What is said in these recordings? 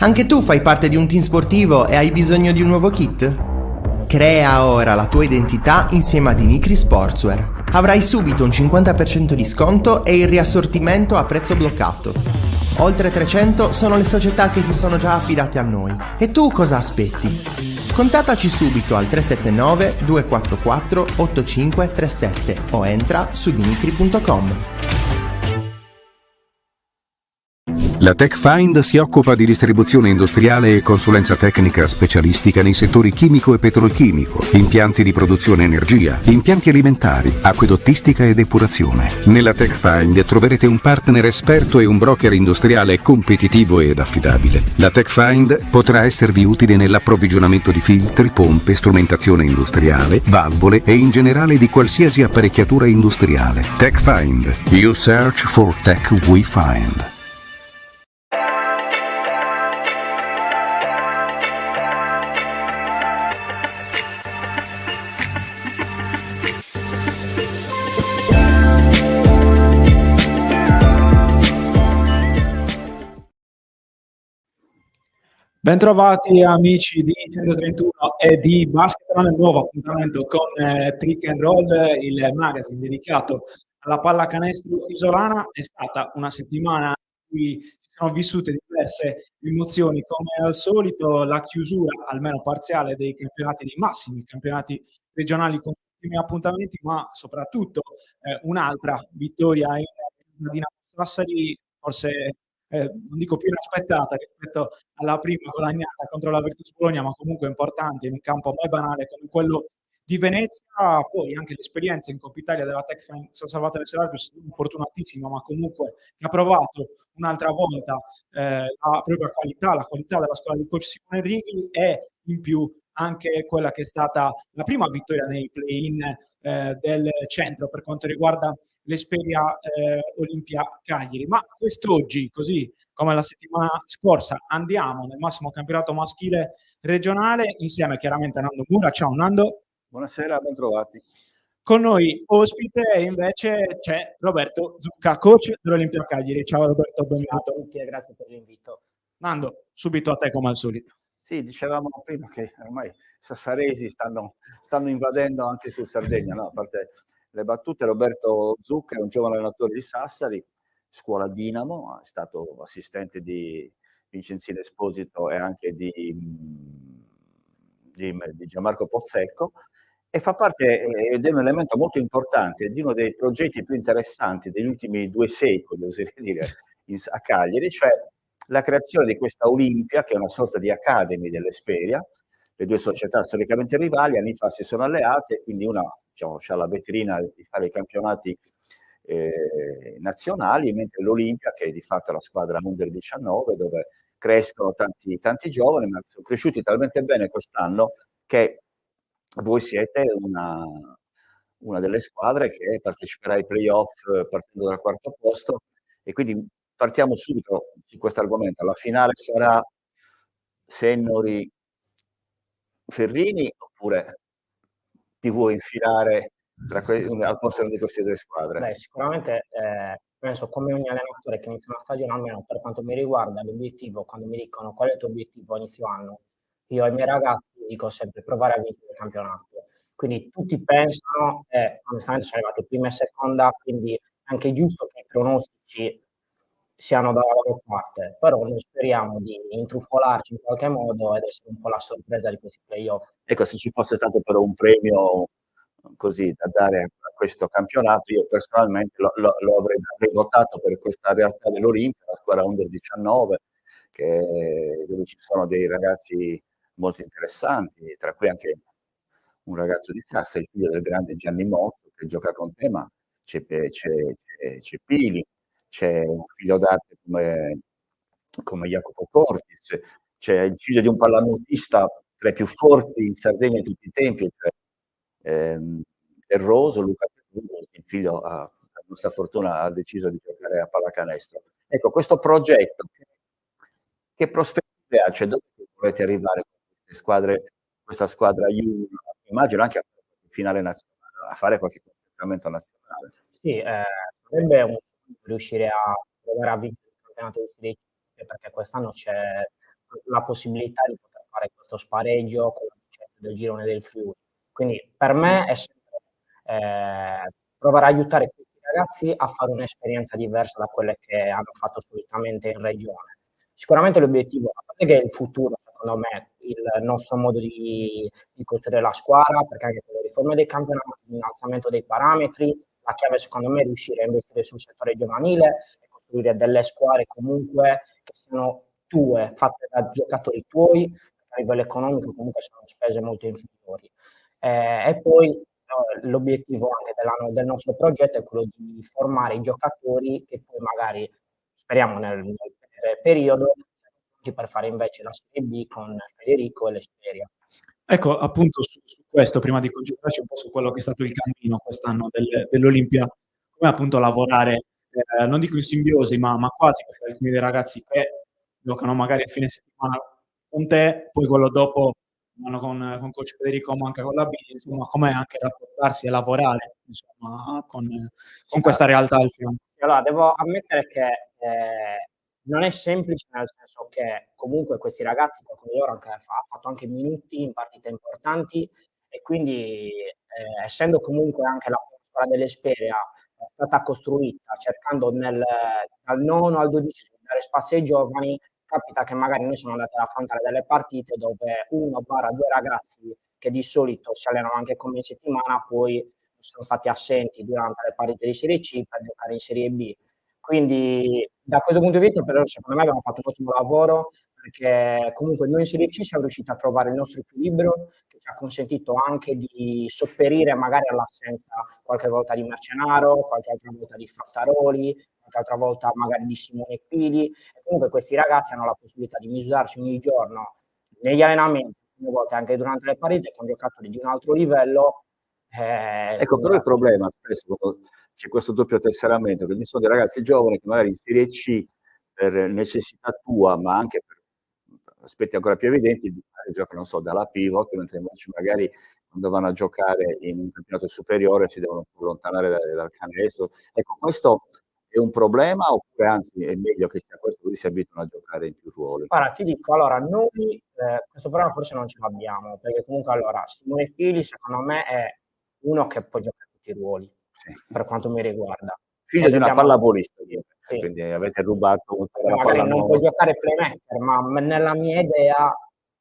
Anche tu fai parte di un team sportivo e hai bisogno di un nuovo kit? Crea ora la tua identità insieme a Dimitri Sportswear. Avrai subito un 50% di sconto e il riassortimento a prezzo bloccato. Oltre 300 sono le società che si sono già affidate a noi. E tu cosa aspetti? Contattaci subito al 379 244 8537 o entra su dimitri.com. La TechFind si occupa di distribuzione industriale e consulenza tecnica specialistica nei settori chimico e petrolchimico, impianti di produzione energia, impianti alimentari, acquedottistica e depurazione. Nella TechFind troverete un partner esperto e un broker industriale competitivo ed affidabile. La TechFind potrà esservi utile nell'approvvigionamento di filtri, pompe, strumentazione industriale, valvole e in generale di qualsiasi apparecchiatura industriale. TechFind. You search for tech we find. Bentrovati amici di 131 e di Basket nel nuovo appuntamento con Trick and Roll, il magazine dedicato alla pallacanestro isolana. È stata una settimana in cui si sono vissute diverse emozioni, come al solito la chiusura, almeno parziale, dei campionati, dei massimi campionati regionali con ultimi appuntamenti, ma soprattutto un'altra vittoria in Dinamo Sassari, forse non dico più inaspettata rispetto alla prima guadagnata contro la Virtus Bologna, ma comunque importante in un campo mai banale come quello di Venezia. Poi anche l'esperienza in Coppa Italia della TechFind San Salvatore Serapis, fortunatissima, ma comunque che ha provato un'altra volta la propria qualità, la qualità della squadra di coach Simone Righi, e in più anche quella che è stata la prima vittoria nei play-in del centro per quanto riguarda l'Esperia Olimpia Cagliari. Ma quest'oggi, così come la settimana scorsa, andiamo nel massimo campionato maschile regionale insieme chiaramente a Nando Mura. Ciao Nando. Buonasera, ben trovati. Con noi ospite invece c'è Roberto Zucca, coach dell'Olimpia Cagliari. Ciao Roberto, benvenuto. Ciao a tutti e grazie per l'invito. Nando, subito a te come al solito. Sì, dicevamo prima che ormai i sassaresi stanno invadendo anche sul Sardegna, no? A parte le battute, Roberto Zucca è un giovane allenatore di Sassari, scuola Dinamo, è stato assistente di Vincenzino Esposito e anche di Gianmarco Pozzecco, e fa parte ed è un elemento molto importante di uno dei progetti più interessanti degli ultimi 2 secoli, oserei dire, a Cagliari, cioè la creazione di questa Olimpia, che è una sorta di academy dell'Esperia. Le due società storicamente rivali anni fa si sono alleate, quindi una, diciamo, ha la vetrina di fare i campionati nazionali, mentre l'Olimpia, che è di fatto la squadra under 19, dove crescono tanti giovani, ma sono cresciuti talmente bene quest'anno che voi siete una delle squadre che parteciperà ai playoff partendo dal 4º posto, e quindi partiamo subito su questo argomento. La finale sarà Sennori Ferrini, oppure ti vuoi infilare al posto di queste 2 squadre? Beh, sicuramente penso, come ogni allenatore che inizia una stagione, almeno per quanto mi riguarda, l'obiettivo, quando mi dicono qual è il tuo obiettivo a inizio anno, io ai miei ragazzi dico sempre provare a vincere il campionato. Quindi tutti pensano, onestamente sono arrivati prima e seconda, quindi è anche giusto che i pronostici siano dalla loro parte, però noi speriamo di intrufolarci in qualche modo ed essere un po' la sorpresa di questi playoff. Ecco, se ci fosse stato però un premio così da dare a questo campionato, io personalmente lo avrei votato per questa realtà dell'Olimpia, la squadra under 19, dove ci sono dei ragazzi molto interessanti, tra cui anche un ragazzo di Sassari, il figlio del grande Gianni Motto, che gioca con te, ma c'è Pili, c'è un figlio d'arte come Jacopo Cortis, c'è il figlio di un pallanuotista tra i più forti in Sardegna di tutti i tempi, Terroso, Luca Terroso, il figlio, per nostra fortuna, ha deciso di giocare a pallacanestro. Ecco, questo progetto, che prospettive ha? Cioè, dove volete arrivare con queste squadre, questa squadra junior? Immagino anche a finale nazionale, a fare qualche concentramento nazionale. Sì, sarebbe un riuscire a provare a vincere il campionato di Serie C, perché quest'anno c'è la possibilità di poter fare questo spareggio con la vincente del girone del Friuli. Quindi per me è sempre provare a aiutare questi ragazzi a fare un'esperienza diversa da quelle che hanno fatto solitamente in regione. Sicuramente l'obiettivo, a parte che è il futuro, secondo me, il nostro modo di costruire la squadra, perché anche con le riforme dei campionati, l'innalzamento dei parametri, la chiave secondo me è riuscire a investire sul settore giovanile e costruire delle squadre comunque che siano tue, fatte da giocatori tuoi, perché a livello economico comunque sono spese molto inferiori. E poi l'obiettivo anche del nostro progetto è quello di formare i giocatori che poi magari, speriamo nel breve periodo, per fare invece la Serie B con Federico e l'Esperia. Ecco, appunto su questo, prima di concentrarci un po' su quello che è stato il cammino quest'anno dell'Olimpia, come appunto lavorare, non dico in simbiosi, ma quasi, perché alcuni dei ragazzi che giocano magari a fine settimana con te, poi quello dopo vanno con coach Federico, ma anche con la B, insomma, com'è anche rapportarsi e lavorare, insomma, con questa realtà al fianco. Allora, devo ammettere che non è semplice, nel senso che comunque questi ragazzi, qualcuno di loro ha fatto anche minuti in partite importanti e quindi essendo comunque anche la squadra dell'Esperia è stata costruita cercando dal nono al 12 di dare spazio ai giovani, capita che magari noi siamo andati ad affrontare delle partite dove 1/2 ragazzi che di solito si allenano anche con me in settimana poi sono stati assenti durante le partite di Serie C per giocare in Serie B. Quindi da questo punto di vista però secondo me abbiamo fatto un ottimo lavoro, perché comunque noi in Serie C siamo riusciti a trovare il nostro equilibrio, che ci ha consentito anche di sopperire magari all'assenza qualche volta di Marcenaro, qualche altra volta di Frattaroli, qualche altra volta magari di Simone Pili. E comunque questi ragazzi hanno la possibilità di misurarsi ogni giorno negli allenamenti, alcune volte anche durante le partite, con giocatori di un altro livello. Ecco, però il problema spesso c'è questo doppio tesseramento, che ci sono dei ragazzi giovani che magari in Serie C per necessità tua, ma anche per aspetti ancora più evidenti, giocano, non so, dalla pivot, mentre invece magari quando vanno a giocare in un campionato superiore si devono allontanare dal canestro. Ecco, questo è un problema oppure anzi è meglio che sia questo, così si abituano a giocare in più ruoli? Guarda, ti dico, allora, noi questo problema forse non ce l'abbiamo, perché comunque allora Simone Pili secondo me è uno che può giocare tutti i ruoli, Sì. per quanto mi riguarda. Figlio di una pallavolista, sì. quindi avete rubato la magari palla non può giocare playmaker, ma nella mia idea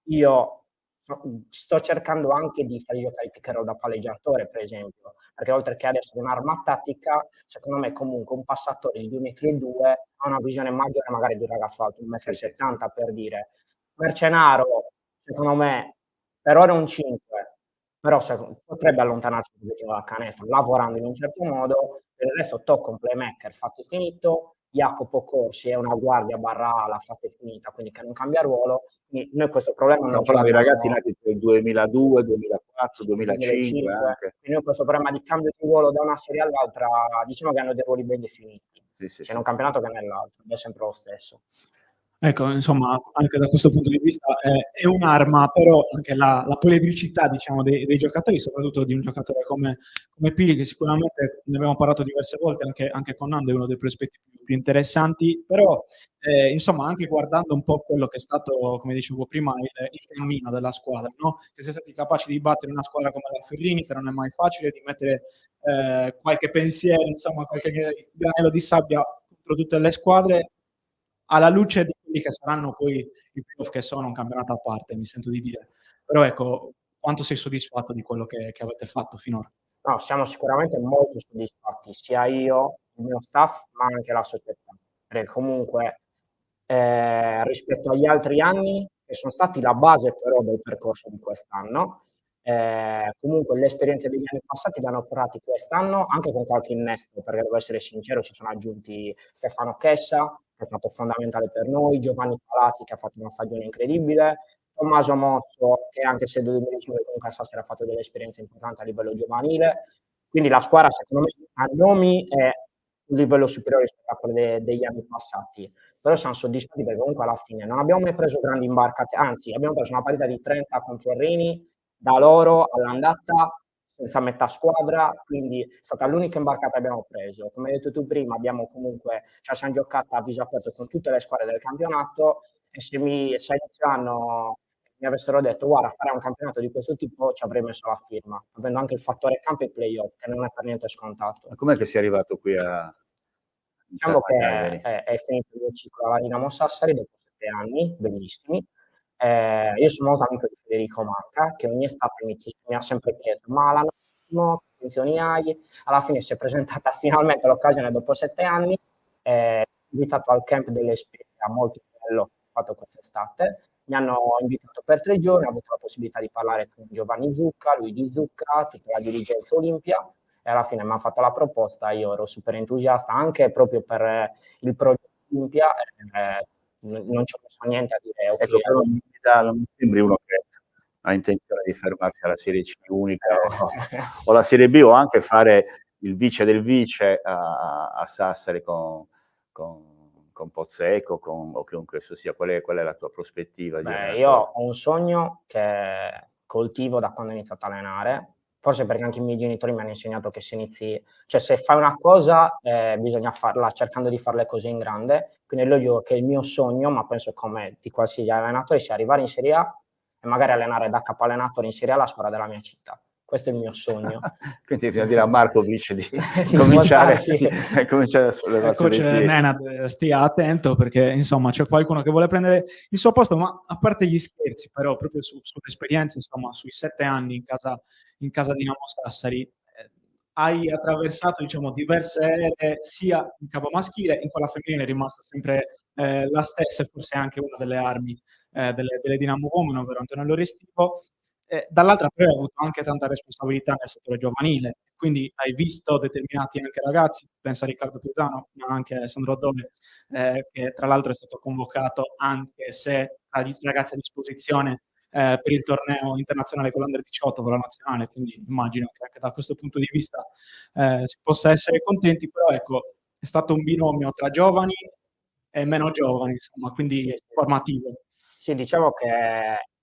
io sto cercando anche di fargli giocare il pick and roll da palleggiatore, per esempio, perché oltre che adesso un'arma tattica, secondo me comunque un passatore di 2,2 m ha una visione maggiore magari di un ragazzo alto, 1,70 m per dire. Marcenaro, secondo me, per ora è un 5, però potrebbe allontanarsi l'obiettivo dal canestro, lavorando in un certo modo. Per il resto tocca un playmaker fatto e finito. Jacopo Corsi è una guardia barra ala fatta e finita, quindi che non cambia ruolo. Quindi noi questo problema non parliamo di ragazzi nati nel 2002, 2004, 2005 anche. Quindi noi questo problema di cambio di ruolo da una serie all'altra, diciamo che hanno dei ruoli ben definiti. C'è in un campionato che nell'altro, è sempre lo stesso. Ecco, insomma, anche da questo punto di vista è un'arma, però anche la poliedricità, diciamo, dei giocatori, soprattutto di un giocatore come Pili, che sicuramente ne abbiamo parlato diverse volte, anche con Nando è uno dei prospetti più interessanti, però insomma, anche guardando un po' quello che è stato, come dicevo prima, il cammino della squadra, no? Che si è stati capaci di battere una squadra come la Ferrini, che non è mai facile, di mettere qualche pensiero, insomma, qualche granello di sabbia contro tutte le squadre, alla luce di quelli che saranno poi i playoff, che sono un campionato a parte, mi sento di dire. Però ecco, quanto sei soddisfatto di quello che avete fatto finora? No, siamo sicuramente molto soddisfatti, sia io, il mio staff, ma anche la società. Perché comunque rispetto agli altri anni, che sono stati la base però del percorso di quest'anno, comunque le esperienze degli anni passati le hanno portati quest'anno anche con qualche innesto, perché devo essere sincero, ci sono aggiunti Stefano Chessa, che è stato fondamentale per noi, Giovanni Palazzi, che ha fatto una stagione incredibile, Tommaso Mozzo, che anche se nel 2019 comunque a Sassari ha fatto delle esperienze importanti a livello giovanile. Quindi la squadra, secondo me, a nomi è un livello superiore rispetto a quello degli anni passati. Però siamo soddisfatti perché comunque alla fine non abbiamo mai preso grandi imbarcate, anzi abbiamo preso una partita di 30 con Ferrini, da loro all'andata senza metà squadra, quindi è stata l'unica imbarcata che abbiamo preso. Come hai detto tu prima, abbiamo comunque, ci siamo giocata a viso aperto con tutte le squadre del campionato e se a inizio anno mi avessero detto guarda farai un campionato di questo tipo ci avrei messo la firma, avendo anche il fattore campo e playoff che non è per niente scontato. Ma com'è che sei arrivato qui a Diciamo che Cagliari? è finito il mio ciclo alla Dinamo Sassari dopo 7 anni bellissimi. Io sono molto amico di Federico Manca, che ogni estate mi ha sempre chiesto ma l'anno prossimo che intenzioni hai? Alla fine si è presentata finalmente l'occasione dopo 7 anni, invitato al camp dell'Esperia, molto bello, fatto quest'estate. Mi hanno invitato per 3 giorni, ho avuto la possibilità di parlare con Giovanni Zucca, Luigi Zucca, tutta la dirigenza Olimpia, e alla fine mi hanno fatto la proposta, io ero super entusiasta anche proprio per il progetto Olimpia, non ci ho messo niente a dire. Okay, ecco, però non mi sembri uno che ha intenzione di fermarsi alla Serie C unica o la Serie B, o anche fare il vice del vice a Sassari con Pozzecco o chiunque esso sia. Qual è la tua prospettiva? Io ho un sogno che coltivo da quando ho iniziato a allenare, forse perché anche i miei genitori mi hanno insegnato che se fai una cosa bisogna farla cercando di fare le cose in grande, quindi io dico che il mio sogno, ma penso come di qualsiasi allenatore, sia arrivare in Serie A e magari allenare da capo allenatore in Serie A la squadra della mia città. Questo è il mio sogno. Quindi bisogna dire a Markovic di cominciare il coach Nenad stia attento, perché insomma c'è qualcuno che vuole prendere il suo posto, ma a parte gli scherzi, però proprio sull'esperienza, insomma, sui 7 anni in casa Dinamo Sassari, hai attraversato, diciamo, diverse ere sia in campo maschile, in quella femminile è rimasta sempre la stessa, e forse anche una delle armi delle Dinamo Uomini, ovvero Antonello Restivo. Dall'altra però hai avuto anche tanta responsabilità nel settore giovanile, quindi hai visto determinati anche ragazzi, pensa a Riccardo Piutano, ma anche a Alessandro Oddone, che tra l'altro è stato convocato, anche se ha ragazzi a disposizione per il torneo internazionale con l'Under 18, con la nazionale, quindi immagino che anche da questo punto di vista si possa essere contenti, però ecco, è stato un binomio tra giovani e meno giovani, insomma, quindi formativo. Sì, diciamo che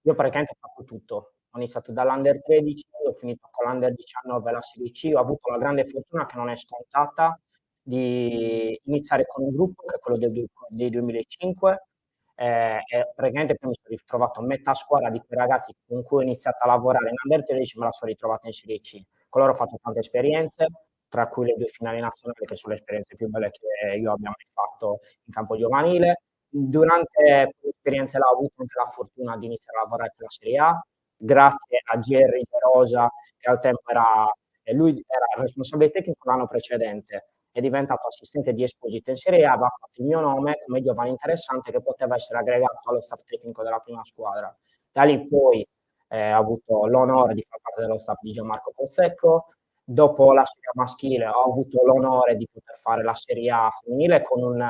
io praticamente ho fatto tutto. Ho iniziato dall'Under 13, ho finito con l'Under 19 la Serie C, ho avuto la grande fortuna, che non è scontata, di iniziare con un gruppo che è quello dei 2005, e praticamente poi mi sono ritrovato a metà squadra di quei ragazzi con cui ho iniziato a lavorare in Under 13, me la sono ritrovata in Serie C. Con loro ho fatto tante esperienze, tra cui le 2 finali nazionali, che sono le esperienze più belle che io abbia mai fatto in campo giovanile. Durante quell'esperienza là ho avuto anche la fortuna di iniziare a lavorare con la Serie A, grazie a Gerry De Rosa, che al tempo lui era responsabile tecnico l'anno precedente, è diventato assistente di Esposito in Serie A, aveva fatto il mio nome come giovane interessante che poteva essere aggregato allo staff tecnico della prima squadra. Da lì poi ho avuto l'onore di far parte dello staff di Gianmarco Pozzecco. Dopo la Serie A maschile ho avuto l'onore di poter fare la Serie A femminile con un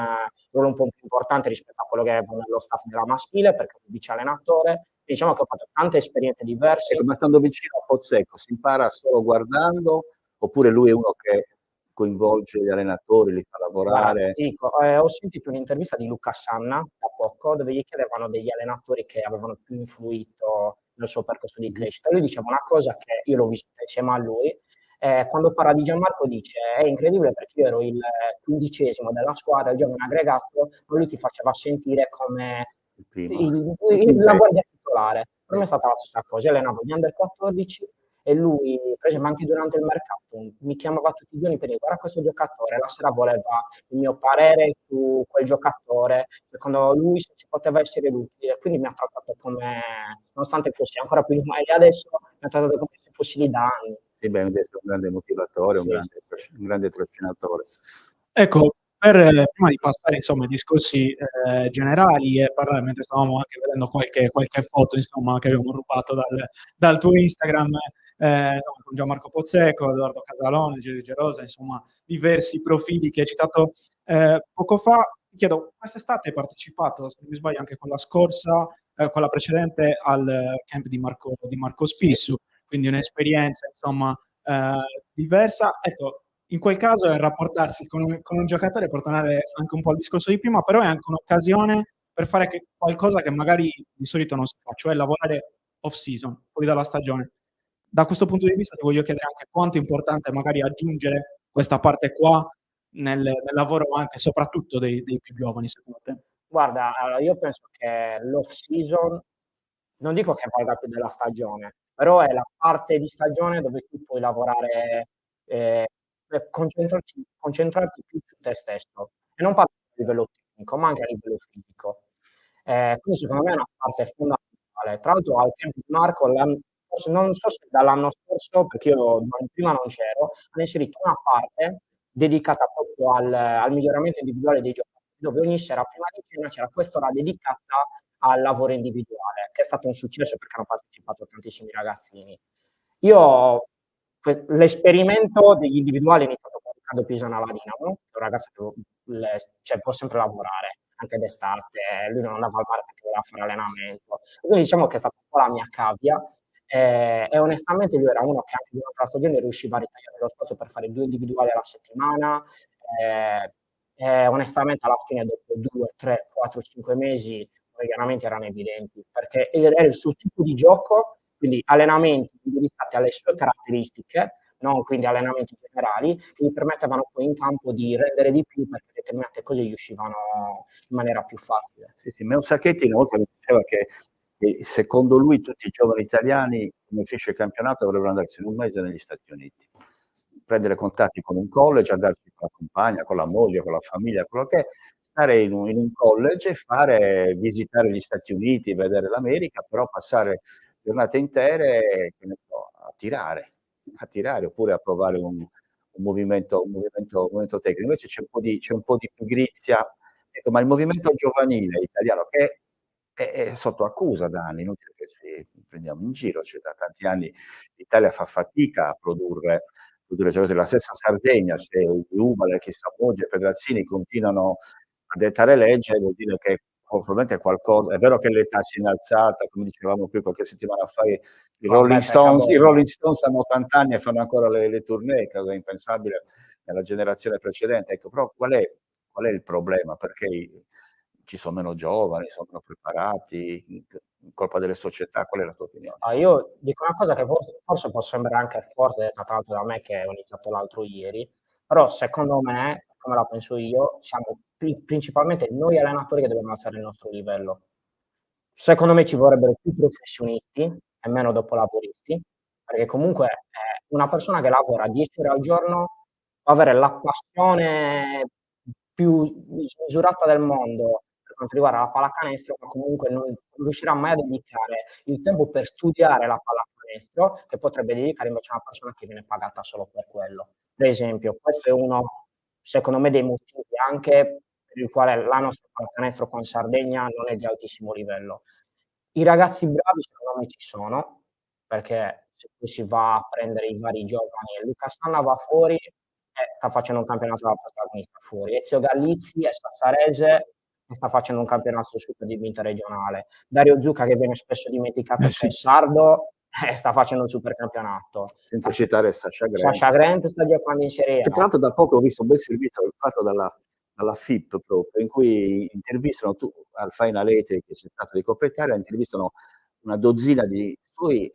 ruolo un po' più importante rispetto a quello che avevo nello staff della maschile, perché ero vice allenatore. Diciamo che ho fatto tante esperienze diverse. Ecco, ma stando vicino a Pozzecco si impara solo guardando, oppure lui è uno che coinvolge gli allenatori, li fa lavorare? Guarda, ho sentito un'intervista di Luca Sanna da poco, dove gli chiedevano degli allenatori che avevano più influito nel suo percorso di crescita. Lui diceva una cosa che io l'ho vissuta insieme a lui. Quando parla di Gianmarco dice è incredibile perché io ero il 15° della squadra, il giovane aggregato, ma lui ti faceva sentire come la guardia titolare. Per me è stata la stessa cosa, io allenavo gli Under 14 e lui, per esempio anche durante il mercato, mi chiamava tutti i giorni per dire guarda questo giocatore, la sera voleva il mio parere su quel giocatore, secondo lui se ci poteva essere utile, quindi mi ha trattato come, nonostante fossi ancora più giovane adesso, mi ha trattato come se fossi lì da anni. Sì, beh, è un grande motivatore, un grande trascinatore. Ecco, prima di passare insomma ai discorsi generali e parlare, mentre stavamo anche vedendo qualche foto insomma che abbiamo rubato dal tuo Instagram, insomma, con Gianmarco Pozzecco, Edoardo Casalone, Gerry De Rosa, insomma diversi profili che hai citato poco fa. Ti chiedo, quest'estate hai partecipato, se non mi sbaglio, anche quella scorsa, quella precedente, al camp di Marco Spissu, quindi un'esperienza insomma diversa. Ecco, in quel caso è rapportarsi con un giocatore per tornare anche un po' al discorso di prima, però è anche un'occasione per fare qualcosa che magari di solito non si fa, cioè lavorare off season, fuori dalla stagione. Da questo punto di vista ti voglio chiedere anche quanto è importante magari aggiungere questa parte qua nel lavoro anche soprattutto dei più giovani, secondo te? Guarda, allora io penso che l'off season, non dico che valga più della stagione, però è la parte di stagione dove tu puoi lavorare, per concentrarti più su te stesso. E non parlo a livello tecnico, ma anche a livello fisico. Quindi secondo me è una parte fondamentale. Tra l'altro al camp di Marco forse non so se dall'anno scorso, perché io prima non c'ero, hanno inserito una parte dedicata proprio al miglioramento individuale dei giocatori, dove ogni sera prima di cena c'era quest'ora dedicata al lavoro individuale, che è stato un successo perché hanno partecipato tantissimi ragazzini. Io l'esperimento degli individuali è iniziato con Riccardo Pisana alla Dinamo, che è un ragazzo che cioè, può sempre lavorare, anche d'estate, lui non andava al mare perché voleva fare allenamento. Quindi diciamo che è stata un po' la mia cavia, e onestamente lui era uno che anche durante la stagione riusciva a ritagliare lo spazio per fare 2 individuali alla settimana, e onestamente alla fine dopo 2, 3, 4, 5 mesi i miglioramenti erano evidenti, perché era il suo tipo di gioco, quindi allenamenti indirizzati alle sue caratteristiche, non quindi allenamenti generali, che gli permettevano poi in campo di rendere di più perché determinate cose gli uscivano in maniera più facile. Sì, sì, Meo Sacchetti una volta mi diceva che secondo lui tutti i giovani italiani, come finisce il campionato, dovrebbero andarsene un mese negli Stati Uniti, prendere contatti con un college, andarci con la compagna, con la moglie, con la famiglia, quello che è, stare in un college e visitare gli Stati Uniti, vedere l'America, però passare giornate intere, che ne so, a tirare oppure a provare un movimento tecnico. Invece c'è un po' di pigrizia. Ecco, ma il movimento giovanile italiano che è sotto accusa da anni, inutile che ci prendiamo in giro, cioè da tanti anni l'Italia fa fatica a produrre giocatori. La stessa Sardegna, se Umala, che Samoggia e Pedrazzini continuano a dettare legge, vuol dire che probabilmente qualcosa. È vero che l'età si è innalzata, come dicevamo qui qualche settimana fa, i Rolling Stones hanno 80 anni e fanno ancora le tournée, cosa impensabile nella generazione precedente. Ecco, però qual è il problema? Perché ci sono meno giovani, sono meno preparati, colpa delle società? Qual è la tua opinione? Io dico una cosa che forse può sembrare anche forte, detta tra l'altro da me che ho iniziato l'altro ieri, però secondo me, come la penso io, siamo principalmente noi allenatori che dobbiamo alzare il nostro livello. Secondo me ci vorrebbero più professionisti e meno dopolavoristi, perché comunque una persona che lavora 10 ore al giorno può avere la passione più smisurata del mondo per quanto riguarda la pallacanestro, ma comunque non riuscirà mai a dedicare il tempo per studiare la pallacanestro, che potrebbe dedicare invece a una persona che viene pagata solo per quello. Per esempio, questo è uno, secondo me, dei motivi anche per il quale la nostra pallacanestro qua in Sardegna non è di altissimo livello. I ragazzi bravi secondo me ci sono, perché se poi si va a prendere i vari giovani, Luca Sanna va fuori e sta facendo un campionato da protagonista fuori, Ezio Gallizzi è sassarese e sta facendo un campionato super di interregionale. Dario Zucca, che viene spesso dimenticato che è sardo, sta facendo un super campionato. Senza citare Sasha Grant. Sasha Grant sta giocando in Serie A. Che tra l'altro da poco ho visto un bel servizio fatto dalla FIP proprio, in cui intervistano al Final 8 che c'è stato di Coppa Italia, intervistano una dozzina di suoi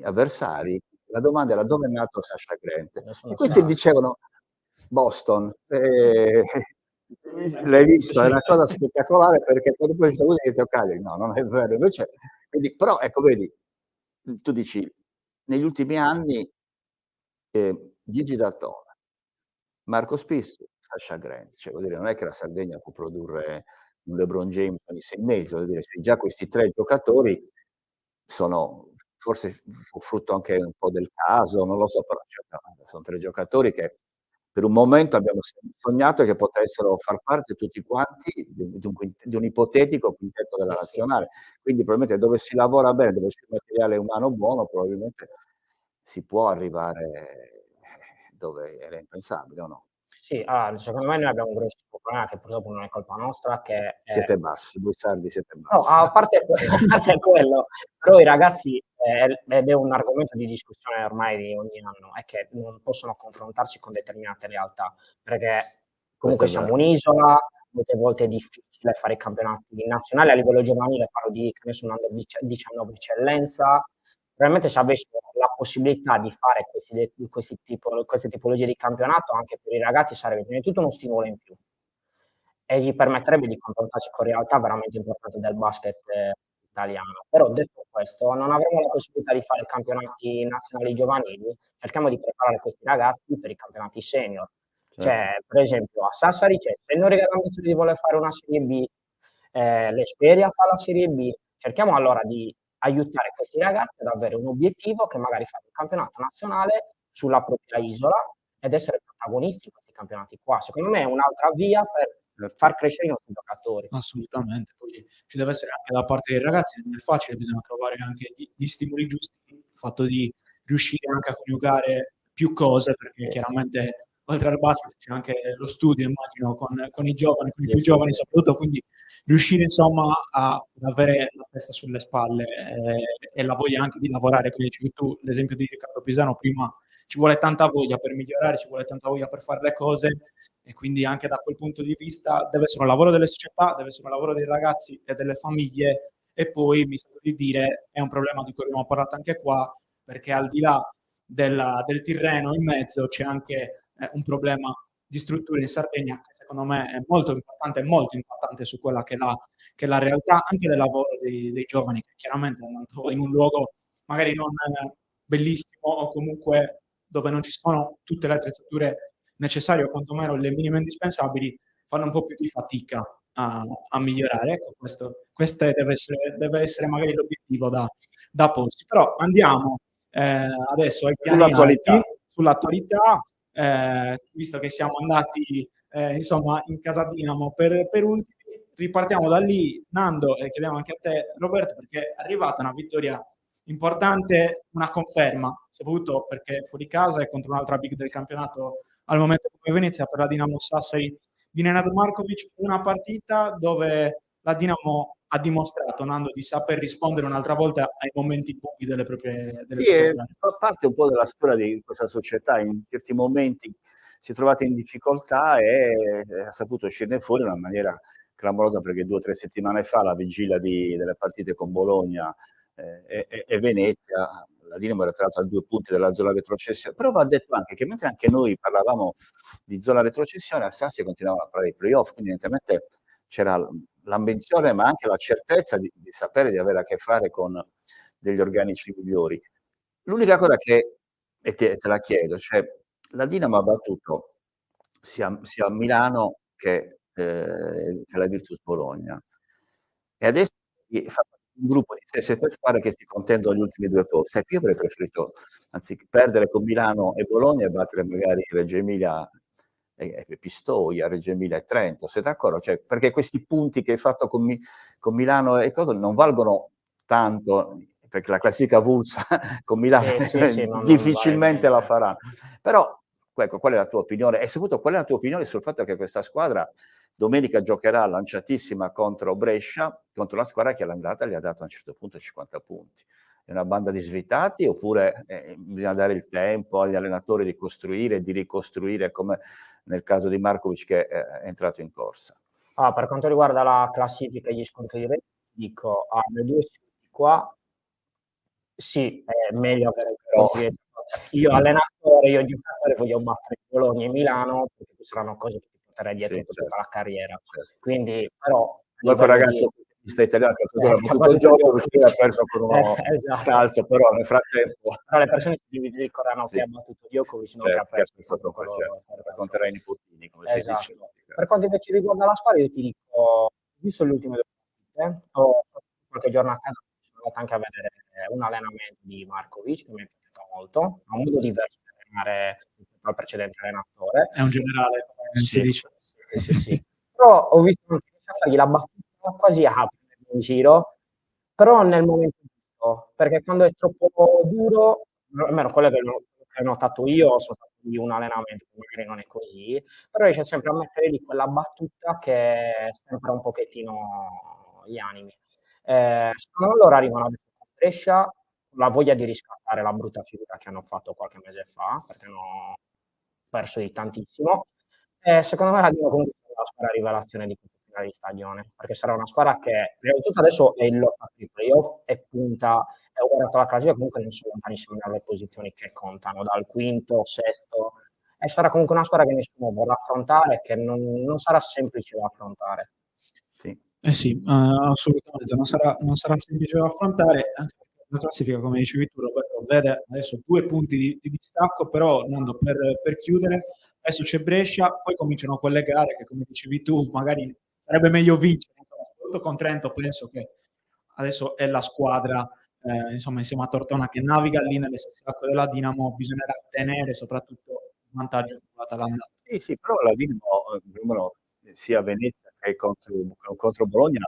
avversari. La domanda era: dove è nato Sasha Grant? E questi dicevano Boston. L'hai visto? È una cosa spettacolare, perché quando poi ci sono detto Cagliari, no, non è vero. Invece, però ecco, vedi, tu dici negli ultimi anni Gigi D'Antona, Marco Spissu, Sasha Grant, cioè vuol dire, non è che la Sardegna può produrre un LeBron James ogni 6 mesi, vuol dire, già questi 3 giocatori sono forse frutto anche un po' del caso, non lo so, però sono 3 giocatori che per un momento abbiamo sognato che potessero far parte tutti quanti di un ipotetico quintetto della nazionale. Quindi probabilmente dove si lavora bene, dove c'è il materiale umano buono, probabilmente si può arrivare dove era impensabile, o no? Sì, secondo me noi abbiamo un grosso problema che purtroppo non è colpa nostra, che Siete bassi, voi sardi siete no, bassi. a parte quello, però i ragazzi, ed è un argomento di discussione ormai di ogni anno, è che non possono confrontarsi con determinate realtà, perché comunque siamo un'isola, molte volte è difficile fare i campionati nazionali a livello giovanile, parlo di, che ne so, un under 19 eccellenza. Veramente se avessimo la possibilità di fare queste tipologie di campionato anche per i ragazzi sarebbe prima di tutto uno stimolo in più. e gli permetterebbe di confrontarsi con realtà veramente importanti del basket italiano. Però detto questo, non avremo la possibilità di fare campionati nazionali giovanili, cerchiamo di preparare questi ragazzi per i campionati senior. Certo. Cioè, per esempio, a Sassari c'è Senior che ha l'ambizione di voler fare una Serie B, l'Esperia fa la Serie B. Cerchiamo allora di aiutare questi ragazzi ad avere un obiettivo che magari fare un campionato nazionale sulla propria isola ed essere protagonisti in questi campionati qua. Secondo me è un'altra via per far crescere i nostri giocatori. Assolutamente, poi ci deve essere anche da parte dei ragazzi, non è facile, bisogna trovare anche gli stimoli giusti, il fatto di riuscire anche a coniugare più cose, perché chiaramente oltre al basket c'è anche lo studio, immagino, con i giovani, con i più giovani soprattutto, quindi riuscire insomma ad avere la testa sulle spalle e la voglia anche di lavorare, come dicevi tu, l'esempio di Riccardo Pisano prima, ci vuole tanta voglia per migliorare, ci vuole tanta voglia per fare le cose, e quindi anche da quel punto di vista deve essere un lavoro delle società, deve essere un lavoro dei ragazzi e delle famiglie, e poi mi sento di dire è un problema di cui abbiamo parlato anche qua, perché al di là del Tirreno in mezzo c'è anche un problema di strutture in Sardegna che secondo me è molto impattante su quella che è la realtà anche del lavoro dei giovani, che chiaramente andando in un luogo magari non bellissimo o comunque dove non ci sono tutte le attrezzature necessarie o quantomeno le minime indispensabili, fanno un po' più di fatica a migliorare. Ecco, questo deve essere magari l'obiettivo da porsi. Però andiamo adesso ai piani alti, sull'attualità, visto che siamo andati insomma in casa Dinamo per ultimi, ripartiamo da lì, Nando, e chiediamo anche a te, Roberto, perché è arrivata una vittoria importante, una conferma, soprattutto perché fuori casa e contro un'altra big del campionato al momento come Venezia, per la Dinamo Sassari di Nenad Markovic, una partita dove la Dinamo ha dimostrato, Nando, di saper rispondere un'altra volta ai momenti bui delle proprie fa parte un po' della storia di questa società, in certi momenti si è trovata in difficoltà e ha saputo uscirne fuori in una maniera clamorosa, perché 2 o 3 settimane fa, alla vigilia delle partite con Bologna e Venezia, la Dinamo era tra l'altro a 2 punti dalla zona retrocessione. Però va detto anche che mentre anche noi parlavamo di zona retrocessione, al Sassi continuava a parlare di playoff, quindi evidentemente c'era l'ambizione ma anche la certezza di sapere di avere a che fare con degli organici migliori. L'unica cosa che, e te la chiedo, cioè la Dinamo ha battuto sia Milano che la Virtus Bologna, e adesso fa un gruppo di 6-7 squadre che si contendono gli ultimi 2 posti. Ecco, io avrei preferito, anziché perdere con Milano e Bologna, e battere magari Reggio Emilia e Pistoia, Reggio Emilia e Trento, sei d'accordo? Cioè, perché questi punti che hai fatto con Milano e cosa non valgono tanto, perché la classifica avulsa con Milano difficilmente non la farà. Però, ecco, qual è la tua opinione? E soprattutto, qual è la tua opinione sul fatto che questa squadra domenica giocherà lanciatissima contro Brescia, contro la squadra che all'andata gli ha dato a un certo punto 50 punti? È una banda di svitati, oppure bisogna dare il tempo agli allenatori di costruire e di ricostruire, come nel caso di Markovic che è entrato in corsa? Per quanto riguarda la classifica e gli scontri diretti, dico, le 2 qua sì, è meglio avere io allenatore, io giocatore voglio battere Bologna e Milano, perché ci saranno cose che ti porterai dietro per tutta la carriera. Quindi, però poi quel ragazzo italiano che ha battuto il gioco, ha perso con uno scalzo, però nel frattempo le persone si ricorderanno che ha battuto Djokovic, non che ha perso contro i nipotini, come si dice. Per quanto invece riguarda la squadra, io ti dico, visto le ultime 2 partite, ho qualche giorno a casa, sono andato anche a vedere un allenamento di Markovic che mi è piaciuto molto, ha un modo diverso di allenare rispetto al precedente allenatore. È un generale, come si dice. Sì. Però ho visto anche che fargli la battuta quasi a prendere in giro, però nel momento giusto, perché quando è troppo duro, almeno quello che ho notato io, sono stato di un allenamento che magari non è così, però riesce sempre a mettere lì quella battuta che stempera un pochettino gli animi. Secondo me loro arrivano adesso con Brescia, con la voglia di riscattare la brutta figura che hanno fatto qualche mese fa, perché hanno perso di tantissimo. Secondo me la Dinamo comunque sarà la squadra rivelazione di questo finale di stagione, perché sarà una squadra che prima di tutto adesso è in lotta per i playoff e punta, ho guardato la classifica, comunque non sono lontanissimo dalle posizioni che contano, dal quinto, sesto e sarà comunque una squadra che nessuno vorrà affrontare e che non sarà semplice da affrontare. Sì. Sì, assolutamente, non sarà semplice da affrontare, anche perché la classifica, come dicevi tu, Roberto, vede adesso 2 punti di distacco, però Nando, per chiudere, adesso c'è Brescia, poi cominciano quelle gare che, come dicevi tu, magari sarebbe meglio vincere, insomma, soprattutto con Trento penso che adesso è la squadra, insomma, insieme a Tortona che naviga lì nelle stesse acque della Dinamo, bisognerà tenere soprattutto il vantaggio sull'Atalanta. Sì, però la Dinamo, sia a Venezia che contro Bologna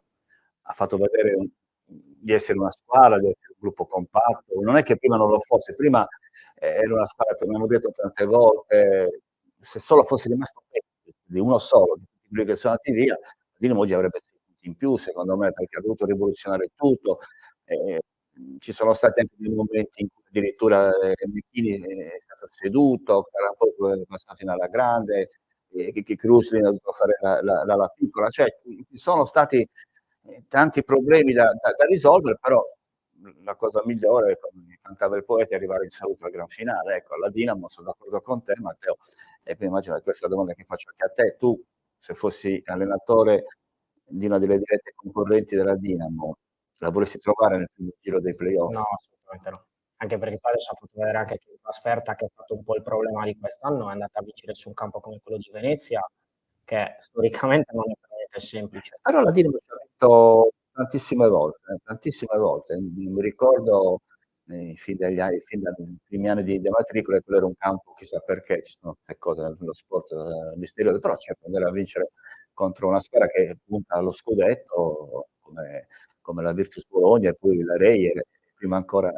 ha fatto vedere di essere una squadra, di essere un gruppo compatto. Non è che prima non lo fosse, prima era una squadra che abbiamo detto tante volte, se solo fosse rimasto di uno solo, di tutti quelli che sono andati via, la Dinamo oggi avrebbe 6 punti in più, secondo me, perché ha dovuto rivoluzionare tutto. Ci sono stati anche dei momenti in cui addirittura Mechini è stato seduto, Carapò è passato in alla grande, che Kruslin ha dovuto fare la piccola, cioè ci sono stati tanti problemi da risolvere, però la cosa migliore, come cantava il poeta, è arrivare in salute al gran finale. Ecco, alla Dinamo sono d'accordo con te, Matteo, e poi immagino che questa è la domanda che faccio anche a te. Tu, se fossi allenatore di una delle dirette concorrenti della Dinamo, la vorresti trovare nel primo giro dei playoff? No, assolutamente no. Anche perché poi adesso ha fatto vedere anche che in trasferta, che è stato un po' il problema di quest'anno, è andata a vincere su un campo come quello di Venezia, che storicamente non è per niente semplice. Però la Dinamo ci ha vinto tantissime volte. Mi ricordo fin dai primi anni di matricola, quello era un campo, chissà perché, ci sono queste cose nello sport misteriose, però certo andare a vincere contro una squadra che punta allo scudetto come la Virtus Bologna e poi la Reyer, prima ancora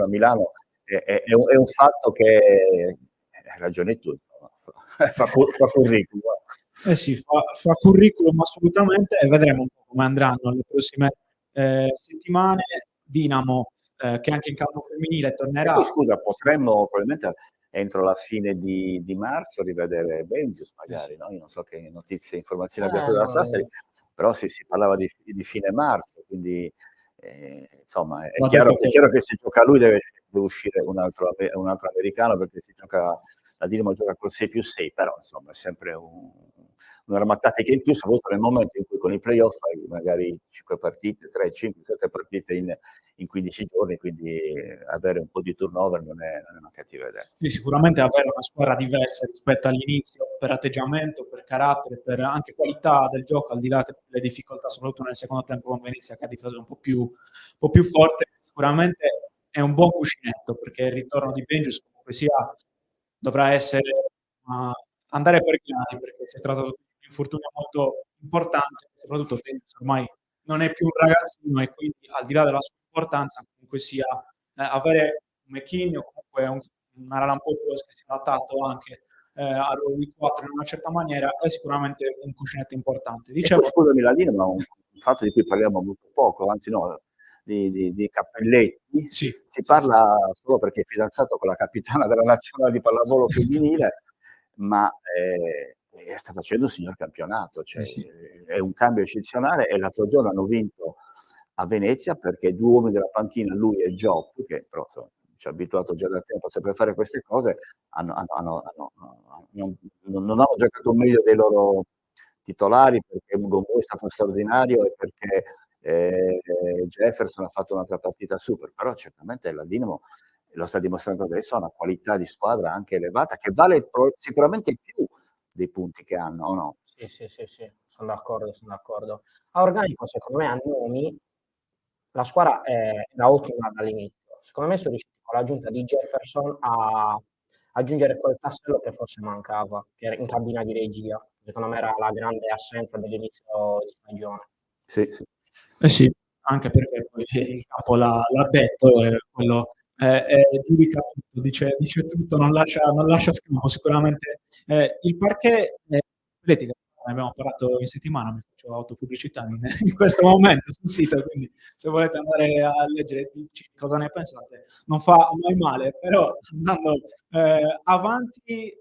Milano, è un fatto che, hai ragione tu, fa curriculum. Sì, fa curriculum assolutamente e vedremo un po' come andranno le prossime settimane. Dinamo che anche in campo femminile E tornerà. poi scusa, potremmo probabilmente entro la fine di marzo rivedere Benzius magari, Sì. no? Io non so che notizie e informazioni abbia dato da Sassari, però si parlava di fine marzo, quindi insomma è chiaro che se gioca lui deve uscire un altro americano, perché la Dinamo gioca col 6+6, però insomma è sempre un'armatatica in più, soprattutto nel momento in cui con i playoff hai magari 5 partite, 3, 5, 7 partite in 15 giorni, quindi avere un po' di turnover non è una cattiva idea. Sì, sicuramente avere una squadra diversa rispetto all'inizio, per atteggiamento, per carattere, per anche qualità del gioco, al di là delle difficoltà, soprattutto nel secondo tempo con Venezia, che ha difeso un po' più forte, sicuramente è un buon cuscinetto, perché il ritorno di Benjius comunque sia dovrà essere andare per gradi, perché si è trattato di un infortunio molto importante, soprattutto Benjius ormai non è più un ragazzino e quindi al di là della sua importanza comunque sia avere un McKinney o comunque un Aralamopoulos che si è adattato anche al ruolo di 4 in una certa maniera è sicuramente un cuscinetto importante. Dicevo, scusami la linea, ma un fatto di cui parliamo molto poco, anzi no, di Cappelletti, sì, si parla solo perché è fidanzato con la capitana della nazionale di pallavolo femminile, ma sta facendo un signor campionato, cioè, è un cambio eccezionale, e l'altro giorno hanno vinto a Venezia perché 2 uomini della panchina, lui e Giop, che però insomma, ci ha abituato già da tempo sempre a fare queste cose, non hanno giocato meglio dei loro titolari, perché Ngomou è stato straordinario e perché Jefferson ha fatto un'altra partita super, però certamente la Dinamo lo sta dimostrando adesso, ha una qualità di squadra anche elevata, che vale sicuramente più dei punti che hanno, o no? Sì, sono d'accordo. A organico, secondo me, a nomi, la squadra era ottima dall'inizio. Secondo me sono riusciti con l'aggiunta di Jefferson a aggiungere quel tassello che forse mancava, che era in cabina di regia. Secondo me era la grande assenza dell'inizio di stagione. Sì. Sì, anche perché poi il capo l'ha detto, quello giudica tutto, dice tutto, non lascia scampo. Sicuramente il parquet ne abbiamo parlato in settimana, mi faccio autopubblicità in questo momento sul sito, quindi se volete andare a leggere e dirci cosa ne pensate, non fa mai male. Però andando avanti,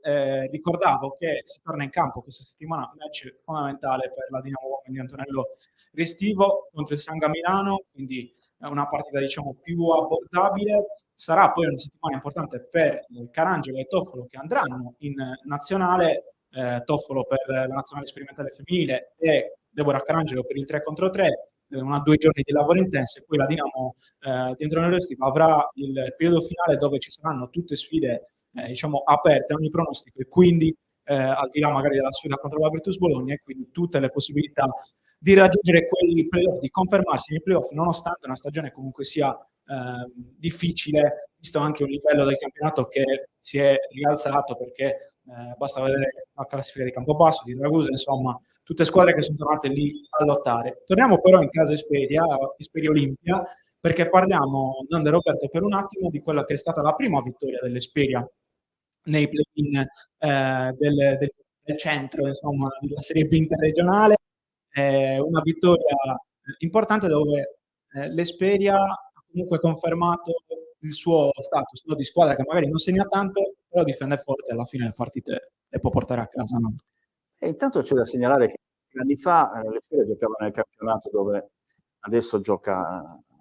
ricordavo che si torna in campo questa settimana, match fondamentale per la Dinamo Uomini di Antonello Restivo contro il Sanga Milano, quindi è una partita diciamo più abbordabile. Sarà poi una settimana importante per Carangelo e Toffolo, che andranno in nazionale, Toffolo per la nazionale sperimentale femminile e Deborah Carangelo per il 3 contro 3, 2 giorni di lavoro intenso. E poi la Dinamo di Antonello Restivo avrà il periodo finale dove ci saranno tutte sfide diciamo aperte a ogni pronostico, e quindi al di là magari della sfida contro la Virtus Bologna, e quindi tutte le possibilità di raggiungere quei playoff, di confermarsi nei playoff, nonostante una stagione comunque sia difficile, visto anche un livello del campionato che si è rialzato, perché basta vedere la classifica di Campobasso, di Ragusa, insomma tutte squadre che sono tornate lì a lottare. Torniamo però in casa Esperia Olimpia, perché parliamo, Nando e Roberto, per un attimo di quella che è stata la prima vittoria dell'Esperia nei play-in del centro, insomma, della Serie B interregionale. Una vittoria importante dove l'Esperia ha comunque confermato il suo status, no, di squadra che magari non segna tanto, però difende forte, alla fine le partite le può portare a casa. No? E intanto c'è da segnalare che anni fa l'Esperia giocava nel campionato dove adesso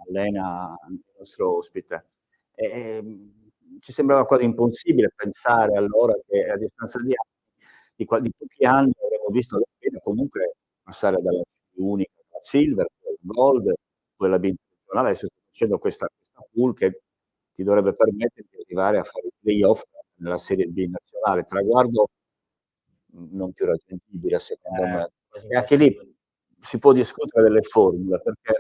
allena il nostro ospite. Ci sembrava quasi impossibile pensare allora che a distanza di pochi anni avremmo visto l'Esperia comunque passare dalla unica alla Silver, poi al Gold, poi alla B nazionale. Adesso sta facendo questa pool che ti dovrebbe permettere di arrivare a fare i playoff nella Serie B nazionale, traguardo non più raggiungibile secondo me. E anche lì si può discutere delle formule, perché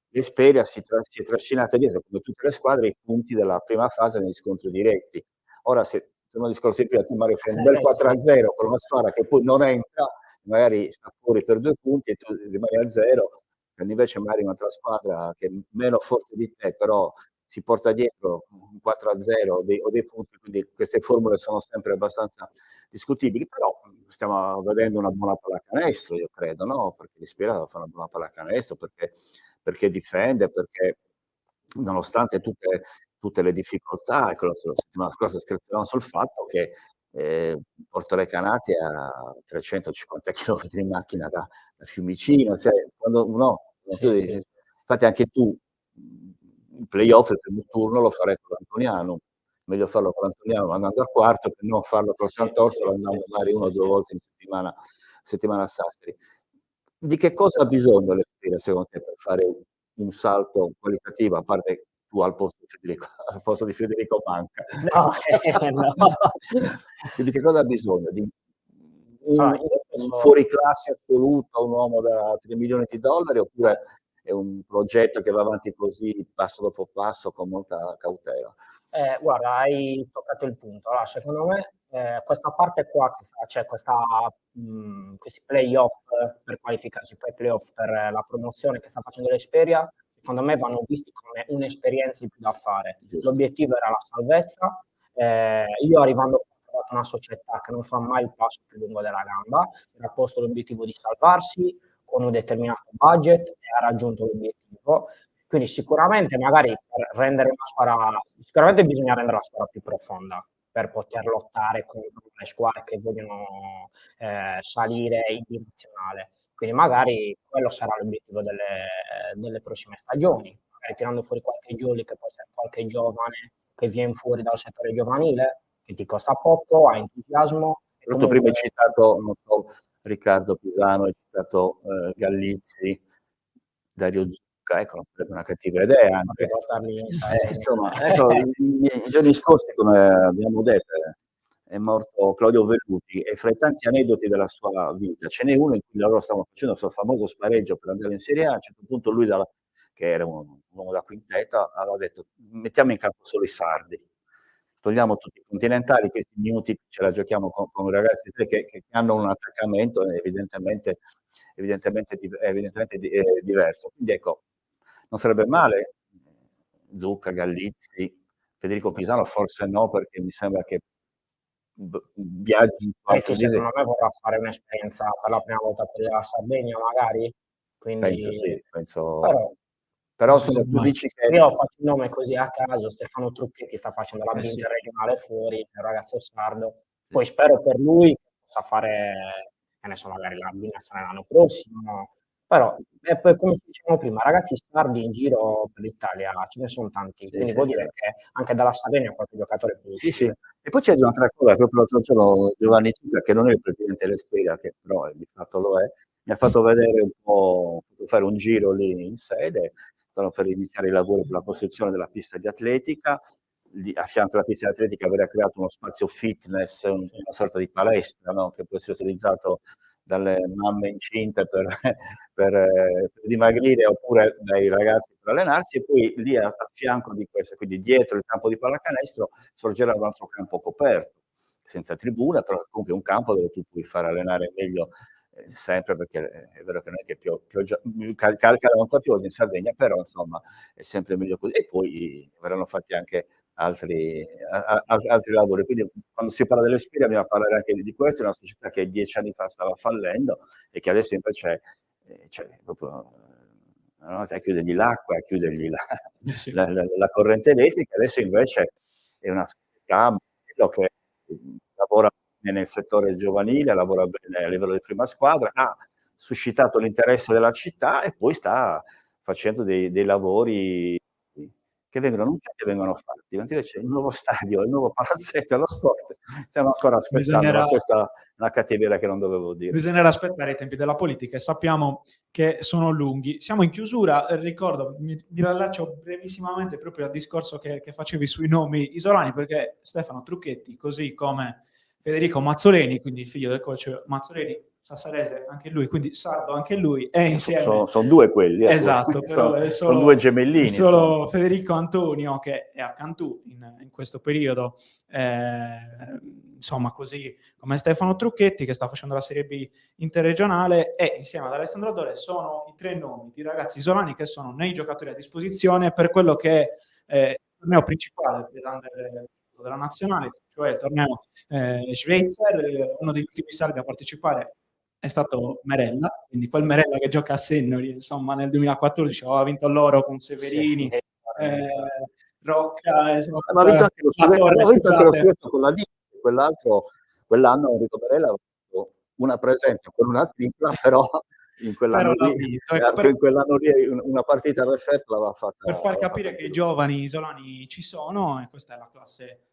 l'Esperia si è trascinata dietro, come tutte le squadre, i punti della prima fase negli scontri diretti. Ora, se torno al discorso di prima, tu magari fai un bel 4-0 con una squadra che poi non entra, magari sta fuori per 2 punti e tu rimani a 0, quando invece magari un'altra squadra che è meno forte di te, però si porta dietro un 4-0 o dei punti, quindi queste formule sono sempre abbastanza discutibili, però stiamo vedendo una buona pallacanestro, io credo, no? Perché l'Esperia fa una buona pallacanestro, perché difende, perché nonostante tutte le difficoltà, ecco, la settimana scorsa scherzavamo sul fatto che Porto Recanati a 350 km in macchina da Fiumicino, cioè quando infatti anche tu il playoff, il primo turno lo farei con l'Antoniano, meglio farlo con l'Antoniano andando a quarto che non farlo con Sant'Orsola andando magari 1 o 2 volte in settimana a Sassari. Di che cosa ha bisogno l'Esperia secondo te per fare un salto qualitativo, a parte tu al posto di Federico Manca? No, no. Di che cosa ha bisogno? Di un fuoriclasse assoluto, un uomo da $3 milioni, oppure è un progetto che va avanti così passo dopo passo con molta cautela? Guarda, hai toccato il punto. Allora, secondo me questa parte qua, cioè questi playoff per qualificarsi, poi playoff per la promozione che sta facendo l'Esperia, secondo me vanno visti come un'esperienza in più da fare. Giusto. L'obiettivo era la salvezza. Io arrivando a una società che non fa mai il passo più lungo della gamba, era posto l'obiettivo di salvarsi con un determinato budget e ha raggiunto l'obiettivo. Quindi sicuramente magari per rendere una squadra, sicuramente bisogna rendere la squadra più profonda per poter lottare contro le squadre che vogliono salire in nazionale. Quindi magari quello sarà l'obiettivo delle prossime stagioni, magari tirando fuori qualche Giulli, che può essere qualche giovane che viene fuori dal settore giovanile, che ti costa poco, ha entusiasmo. Comunque... Prima hai citato, non so, Riccardo Pisano, hai citato Gallizzi, Dario Zucca, ecco, non sarebbe una cattiva idea anche. Insomma, ecco, i giorni scorsi, come abbiamo detto, è morto Claudio Velluti, e fra i tanti aneddoti della sua vita ce n'è uno in cui loro stavano facendo il suo famoso spareggio per andare in Serie A. A un certo punto lui, che era un uomo da quintetto, aveva detto: mettiamo in campo solo i sardi, togliamo tutti i continentali, questi minuti ce la giochiamo con ragazzi che hanno un attaccamento evidentemente diverso. Quindi ecco, non sarebbe male Zucca, Gallizzi, Federico Pisano forse no, perché mi sembra che viaggi Secondo me vorrà fare un'esperienza per la prima volta per la Sardegna magari, quindi penso sì, però tu dici che io faccio il nome così a caso, Stefano Trucchetti sta facendo la sì. interregionale fuori, è un ragazzo sardo, poi spero per lui che possa fare, che ne so, magari la nazionale l'anno prossimo, però e poi come dicevamo prima, ragazzi sardi in giro per l'Italia ce ne sono tanti, Sì, quindi sì, vuol sì. dire che anche dalla Sardegna qualche giocatore può Sì, uscire. e poi c'è un'altra cosa, proprio l'altro giorno Giovanni Zucca, che non è il presidente dell'Espriga, che però di fatto lo è, mi ha fatto vedere un po', fare un giro lì in sede, stanno per iniziare i lavori per la costruzione della pista di atletica, a fianco alla pista di atletica avrà creato uno spazio fitness, una sorta di palestra, no? Che può essere utilizzato dalle mamme incinte per dimagrire oppure dai ragazzi per allenarsi, e poi lì a fianco di questo, quindi dietro il campo di pallacanestro, sorgerà un altro campo coperto, senza tribuna, però comunque un campo dove tu puoi fare allenare meglio sempre, perché è vero che non è che calca molta pioggia in Sardegna, però insomma è sempre meglio così, e poi verranno fatti anche altri lavori. Quindi quando si parla dell'Espriga bisogna parlare anche di questo, è una società che 10 anni fa stava fallendo e che adesso invece proprio a chiudergli l'acqua, a chiudergli la corrente elettrica, adesso invece è una società che lavora bene nel settore giovanile, lavora bene a livello di prima squadra, ha suscitato l'interesse della città e poi sta facendo dei lavori che vengono fatti. Invece il nuovo stadio, il nuovo palazzetto, lo sport, stiamo ancora aspettando, ma questa è una cattiveria che non dovevo dire. Bisognerà aspettare i tempi della politica e sappiamo che sono lunghi. Siamo in chiusura, ricordo, mi riallaccio brevissimamente proprio al discorso che facevi sui nomi isolani, perché Stefano Trucchetti, così come Federico Mazzoleni, quindi figlio del coach Mazzoleni, sassarese anche lui, quindi sardo anche lui, e insieme sono due quelli, esatto, però sono due gemellini, solo Federico Antonio che è a Cantù in questo periodo, insomma, così come Stefano Trucchetti che sta facendo la Serie B interregionale, e insieme ad Alessandro Dore sono i 3 nomi di ragazzi isolani che sono nei giocatori a disposizione per quello che è il torneo principale della nazionale, cioè il torneo Schweizer. Uno degli ultimi sardi a partecipare è stato Merella, quindi quel Merella che gioca a Sennoli, insomma nel 2014 aveva vinto l'oro con Severini, Rocca, ma ha vinto anche lo scudetto con la D, quell'anno Enrico Merella ha avuto una presenza con una tripla, però in quell'anno lì una partita all'effetto l'aveva fatta. Per far capire che i giovani isolani ci sono, e questa è la classe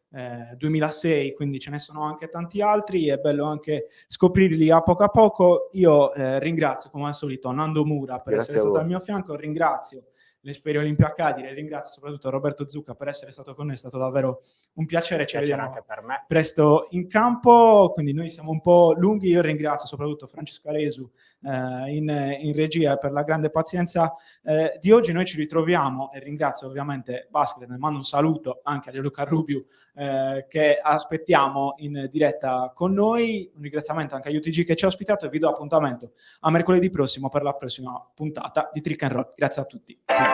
2006, quindi ce ne sono anche tanti altri, è bello anche scoprirli a poco. Io ringrazio come al solito Nando Mura per essere stato al mio fianco, ringrazio l'Esperia Olimpia Cadire, ringrazio soprattutto Roberto Zucca per essere stato con noi, è stato davvero un piacere, ci vediamo anche per me presto in campo, quindi noi siamo un po' lunghi, io ringrazio soprattutto Francesco Aresu in regia per la grande pazienza di oggi. Noi ci ritroviamo, e ringrazio ovviamente Basket, mando un saluto anche a Luca Rubiu che aspettiamo in diretta con noi, un ringraziamento anche a UTG che ci ha ospitato, e vi do appuntamento a mercoledì prossimo per la prossima puntata di Trick and Roll. Grazie a tutti. Sì.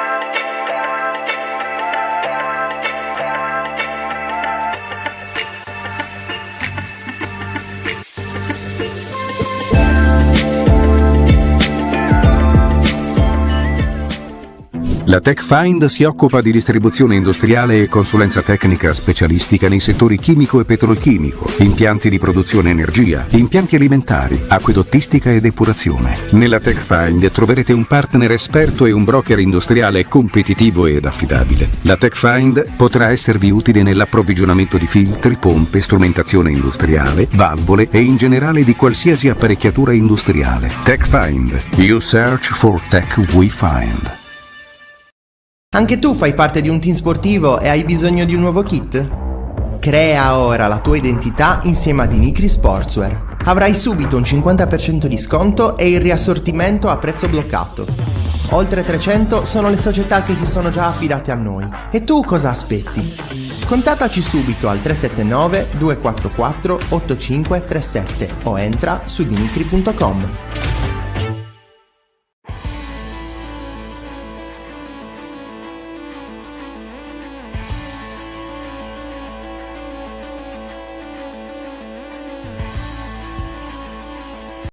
La TechFind si occupa di distribuzione industriale e consulenza tecnica specialistica nei settori chimico e petrolchimico, impianti di produzione energia, impianti alimentari, acquedottistica e depurazione. Nella TechFind troverete un partner esperto e un broker industriale competitivo ed affidabile. La TechFind potrà esservi utile nell'approvvigionamento di filtri, pompe, strumentazione industriale, valvole e in generale di qualsiasi apparecchiatura industriale. TechFind. You search for tech we find. Anche tu fai parte di un team sportivo e hai bisogno di un nuovo kit? Crea ora la tua identità insieme a Dinicri Sportswear. Avrai subito un 50% di sconto e il riassortimento a prezzo bloccato. Oltre 300 sono le società che si sono già affidate a noi. E tu cosa aspetti? Contattaci subito al 379 244 8537 o entra su dinicri.com.